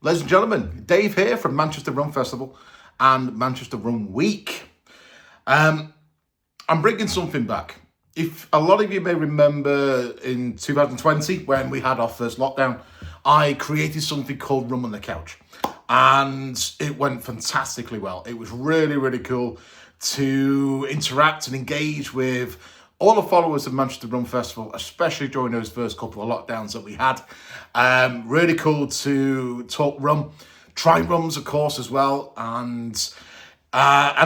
Ladies and gentlemen, Dave here from Manchester Rum Festival and Manchester Rum Week. I'm bringing something back. If a lot of you may remember in 2020 when we had our first lockdown, I created something called Rum on the Couch, and it went fantastically well. It was really, really cool to interact and engage with all the followers of Manchester Rum Festival, especially during those first couple of lockdowns that we had. Really cool to talk rum, try rums, of course, as well, and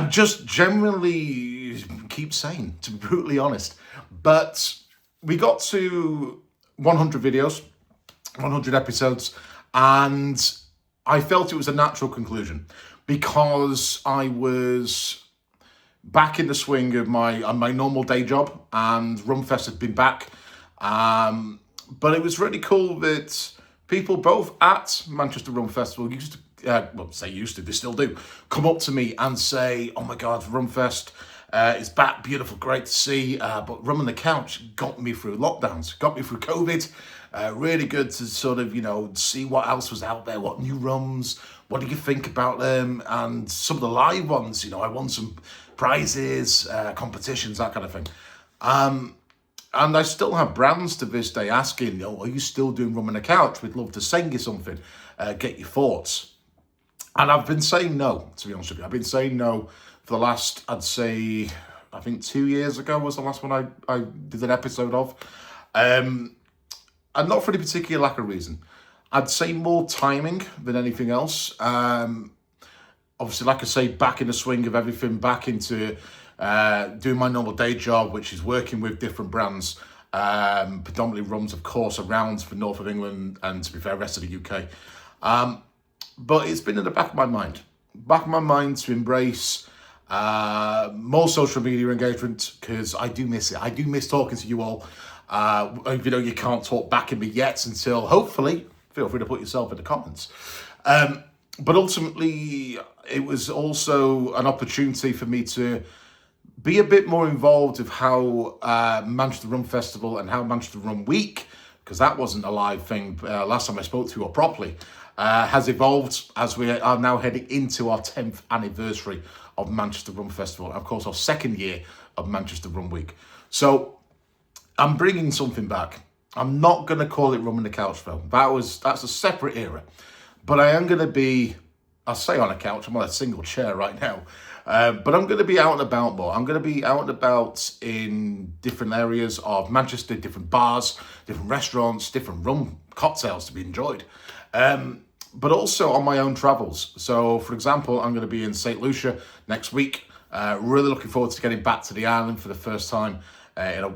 just generally keep sane, to be brutally honest. But we got to 100 videos, 100 episodes, and I felt it was a natural conclusion because I was back in the swing of my normal day job, and Rumfest had been back. But it was really cool that people both at Manchester Rum Festival used to, they still do, come up to me and say, "Oh my God, Rumfest is back, beautiful, great to see. But Rum on the Couch got me through lockdowns, got me through COVID. Really good to sort of, see what else was out there, what new rums, what do you think about them? And some of the live ones, I won some prizes, competitions, that kind of thing. And I still have brands to this day asking, are you still doing Rum on the Couch? We'd love to send you something, get your thoughts. And I've been saying no, to be honest with you. I've been saying no for the last, I think 2 years ago was the last one I did an episode of. And not for any particular lack of reason. I'd say more timing than anything else. Obviously, like I say, back in the swing of everything, back into doing my normal day job, which is working with different brands, predominantly rums, of course, around the north of England and, to be fair, rest of the UK. But it's been in the back of my mind to embrace more social media engagement, because I do miss it. I do miss talking to you all. Even though you can't talk back at me yet, until hopefully, feel free to put yourself in the comments. But ultimately, it was also an opportunity for me to be a bit more involved with how Manchester Rum Festival and how Manchester Rum Week, because that wasn't a live thing last time I spoke to you properly, has evolved as we are now heading into our 10th anniversary of Manchester Rum Festival, and of course our second year of Manchester Rum Week. So I'm bringing something back. I'm not going to call it Rum on the Couch, though. That's a separate era. But I am going to be, I'll say on a couch, I'm on a single chair right now. But I'm going to be out and about more. I'm going to be out and about in different areas of Manchester, different bars, different restaurants, different rum cocktails to be enjoyed. But also on my own travels. So, for example, I'm going to be in St. Lucia next week. Really looking forward to getting back to the island for the first time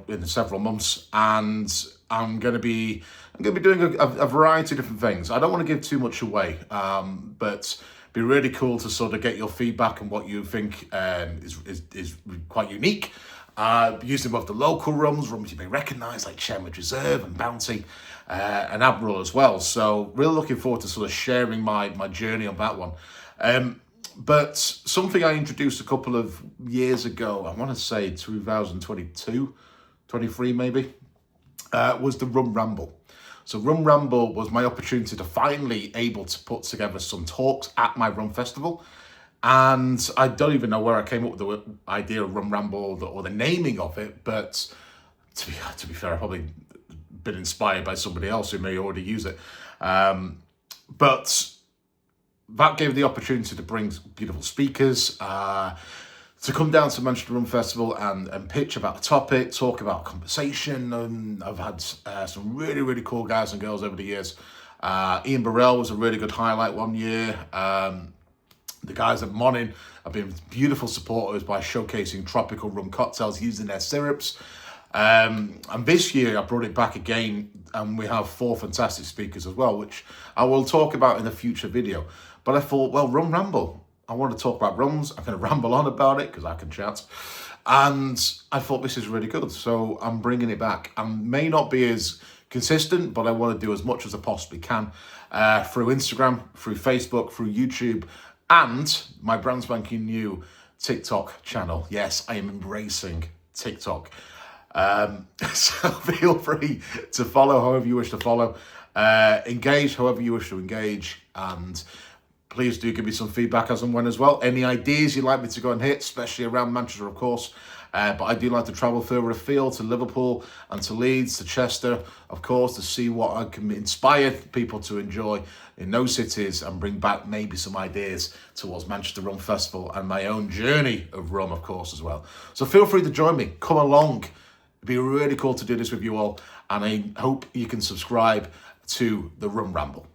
in several months, and I'm going to be doing a variety of different things. I don't want to give too much away, but be really cool to sort of get your feedback on what you think is quite unique. Using both the local rums you may recognise, like Shenwood Reserve and Bounty, and Admiral as well. So really looking forward to sort of sharing my journey on that one. But something I introduced a couple of years ago, I want to say 2022, 23 maybe, was the Rum Ramble. So Rum Ramble was my opportunity to finally able to put together some talks at my Rum Festival. And I don't even know where I came up with the idea of Rum Ramble or the naming of it, but to be fair, I've probably been inspired by somebody else who may already use it. But that gave the opportunity to bring beautiful speakers, to come down to Manchester Rum Festival and pitch about a topic, talk about conversation. And I've had some really, really cool guys and girls over the years. Ian Burrell was a really good highlight one year. The guys at Monin have been beautiful supporters by showcasing tropical rum cocktails using their syrups. And this year I brought it back again, and we have 4 fantastic speakers as well, which I will talk about in a future video. But I thought, well, Rum Ramble, I want to talk about rums. I'm going to ramble on about it because I can chat. And I thought this is really good. So I'm bringing it back. I may not be as consistent, but I want to do as much as I possibly can through Instagram, through Facebook, through YouTube, and my brand spanking new TikTok channel. Yes, I am embracing TikTok. So feel free to follow however you wish to follow. Engage however you wish to engage, and please do give me some feedback as and when as well. Any ideas you'd like me to go and hit, especially around Manchester, of course. But I do like to travel further afield to Liverpool and to Leeds, to Chester, of course, to see what I can inspire people to enjoy in those cities and bring back maybe some ideas towards Manchester Rum Festival and my own journey of rum, of course, as well. So feel free to join me. Come along. It'd be really cool to do this with you all. And I hope you can subscribe to the Rum Ramble.